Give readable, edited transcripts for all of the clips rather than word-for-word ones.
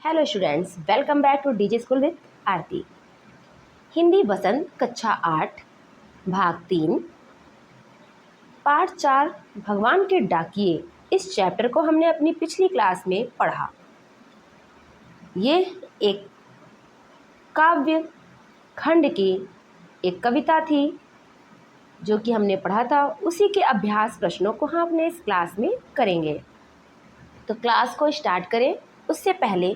Hello students, welcome back to DJ school with Aarti. Hindi Vasant कक्षा 8 भाग 3 पाठ 4 भगवान के डाकिए। इस चैप्टर को हमने अपनी पिछली क्लास में पढ़ा। ये एक काव्य खंड की एक कविता थी जो कि हमने पढ़ा था। उसी के अभ्यास प्रश्नों को हम अपने इस क्लास में करेंगे। तो क्लास को स्टार्ट करें उससे पहले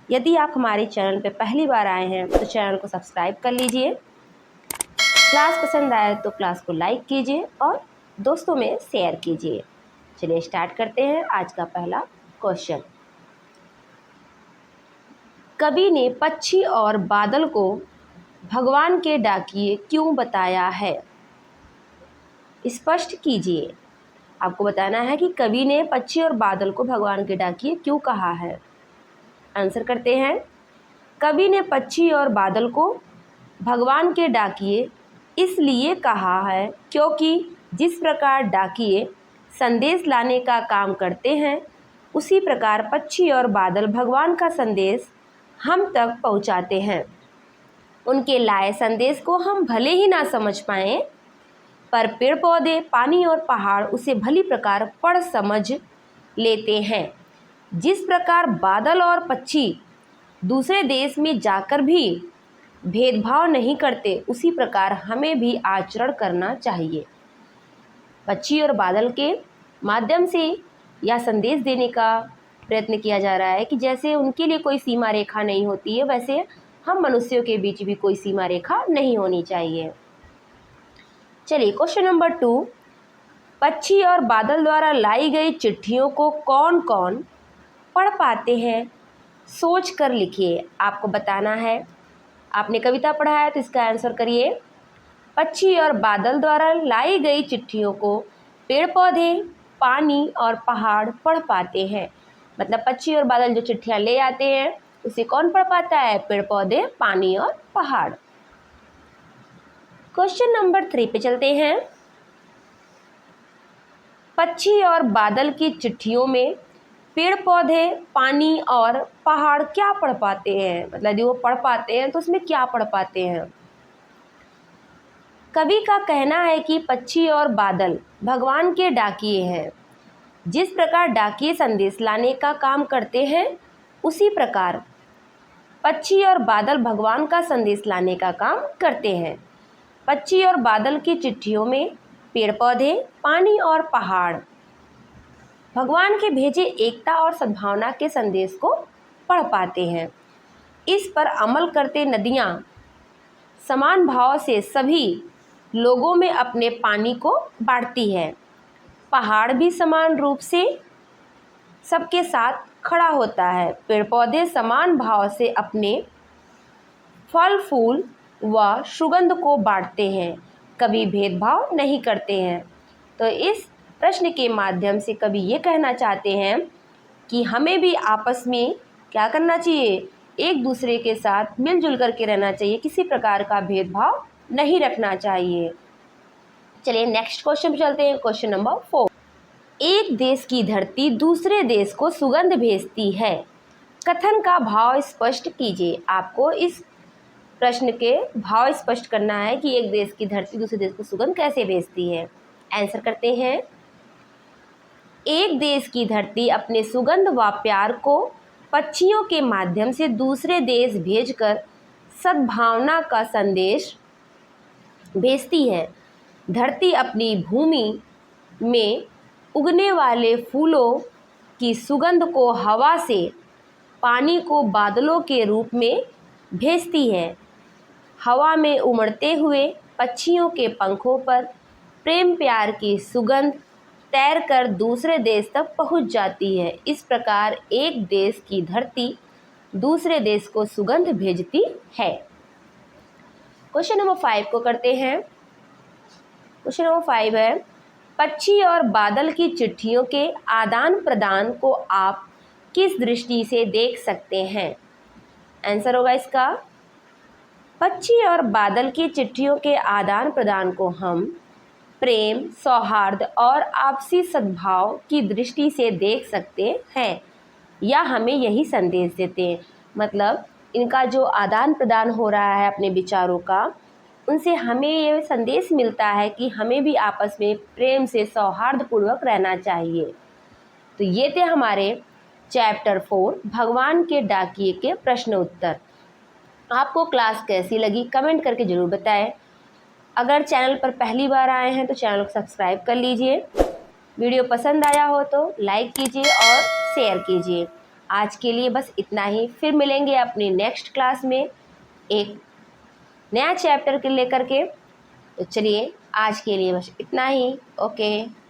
यदि आप हमारे चैनल पर पहली बार आए हैं तो चैनल को सब्सक्राइब कर लीजिए। क्लास पसंद आए तो क्लास को लाइक कीजिए और दोस्तों में शेयर कीजिए। चलिए स्टार्ट करते हैं आज का पहला क्वेश्चन। कवि ने पक्षी और बादल को भगवान के डाकिए क्यों बताया है? स्पष्ट कीजिए। आपको बताना है कि कवि ने पक्षी और बादल को भगवान के डाकिए क्यों कहा है। आंसर करते हैं। कवि ने पक्षी और बादल को भगवान के डाकिए इसलिए कहा है क्योंकि जिस प्रकार डाकिए संदेश लाने का काम करते हैं उसी प्रकार पक्षी और बादल भगवान का संदेश हम तक पहुंचाते हैं। उनके लाए संदेश को हम भले ही ना समझ पाएं, पर पेड़ पौधे, पानी और पहाड़ उसे भली प्रकार पढ़ समझ लेते हैं। जिस प्रकार बादल और पक्षी दूसरे देश में जाकर भी भेदभाव नहीं करते, उसी प्रकार हमें भी आचरण करना चाहिए। पक्षी और बादल के माध्यम से यह संदेश देने का प्रयत्न किया जा रहा है कि जैसे उनके लिए कोई सीमा रेखा नहीं होती है, वैसे हम मनुष्यों के बीच भी कोई सीमा रेखा नहीं होनी चाहिए। चलिए क्वेश्चन नंबर 2। पक्षी और बादल द्वारा लाई गई चिट्ठियों को कौन कौन पढ़ पाते हैं? सोच कर लिखिए। आपको बताना है, आपने कविता पढ़ा है तो इसका आंसर करिए। पक्षी और बादल द्वारा लाई गई चिट्ठियों को पेड़ पौधे, पानी और पहाड़ पढ़ पाते हैं। मतलब पक्षी और बादल जो चिट्ठियाँ ले आते हैं उसे कौन पढ़ पाता है? पेड़ पौधे, पानी और पहाड़। क्वेश्चन नंबर 3 पे चलते हैं। पक्षी और बादल की चिट्ठियों में पेड़ पौधे, पानी और पहाड़ क्या पढ़ पाते हैं? मतलब यदि वो पढ़ पाते हैं तो उसमें क्या पढ़ पाते हैं? कवि का कहना है कि पक्षी और बादल भगवान के डाकिए हैं। जिस प्रकार डाकिए संदेश लाने का काम करते हैं उसी प्रकार पक्षी और बादल भगवान का संदेश लाने का काम करते हैं। पक्षी और बादल की चिट्ठियों में पेड़ पौधे, पानी और पहाड़ भगवान के भेजे एकता और सद्भावना के संदेश को पढ़ पाते हैं। इस पर अमल करते नदियाँ समान भाव से सभी लोगों में अपने पानी को बांटती है। पहाड़ भी समान रूप से सबके साथ खड़ा होता है। पेड़ पौधे समान भाव से अपने फल फूल व सुगंध को बांटते हैं, कभी भेदभाव नहीं करते हैं। तो इस प्रश्न के माध्यम से कवि ये कहना चाहते हैं कि हमें भी आपस में क्या करना चाहिए? एक दूसरे के साथ मिलजुल करके रहना चाहिए, किसी प्रकार का भेदभाव नहीं रखना चाहिए। चलिए नेक्स्ट क्वेश्चन पे चलते हैं। Question number 4। एक देश की धरती दूसरे देश को सुगंध भेजती है। कथन का भाव स्पष्ट कीजिए। आपको इस प्रश्न के भाव स्पष्ट करना है कि एक देश की धरती दूसरे देश को सुगंध कैसे भेजती है। आंसर करते हैं। एक देश की धरती अपने सुगंध व प्यार को पक्षियों के माध्यम से दूसरे देश भेजकर सद्भावना का संदेश भेजती है। धरती अपनी भूमि में उगने वाले फूलों की सुगंध को हवा से, पानी को बादलों के रूप में भेजती है। हवा में उमड़ते हुए पक्षियों के पंखों पर प्रेम प्यार की सुगंध तैरकर दूसरे देश तक पहुंच जाती है। इस प्रकार एक देश की धरती दूसरे देश को सुगंध भेजती है। क्वेश्चन नंबर 5 को करते हैं। क्वेश्चन नंबर 5 है, पक्षी और बादल की चिट्ठियों के आदान प्रदान को आप किस दृष्टि से देख सकते हैं? आंसर होगा इसका। पक्षी और बादल की चिट्ठियों के आदान प्रदान को हम प्रेम, सौहार्द और आपसी सद्भाव की दृष्टि से देख सकते हैं या हमें यही संदेश देते हैं। मतलब इनका जो आदान प्रदान हो रहा है अपने विचारों का, उनसे हमें ये संदेश मिलता है कि हमें भी आपस में प्रेम से सौहार्दपूर्वक रहना चाहिए। तो ये थे हमारे चैप्टर 4 भगवान के डाकिए के प्रश्न उत्तर। आपको क्लास कैसी लगी कमेंट करके ज़रूर बताएं। अगर चैनल पर पहली बार आए हैं तो चैनल को सब्सक्राइब कर लीजिए। वीडियो पसंद आया हो तो लाइक कीजिए और शेयर कीजिए। आज के लिए बस इतना ही, फिर मिलेंगे अपनी नेक्स्ट क्लास में एक नया चैप्टर के लेकर के। तो चलिए आज के लिए बस इतना ही। ओके।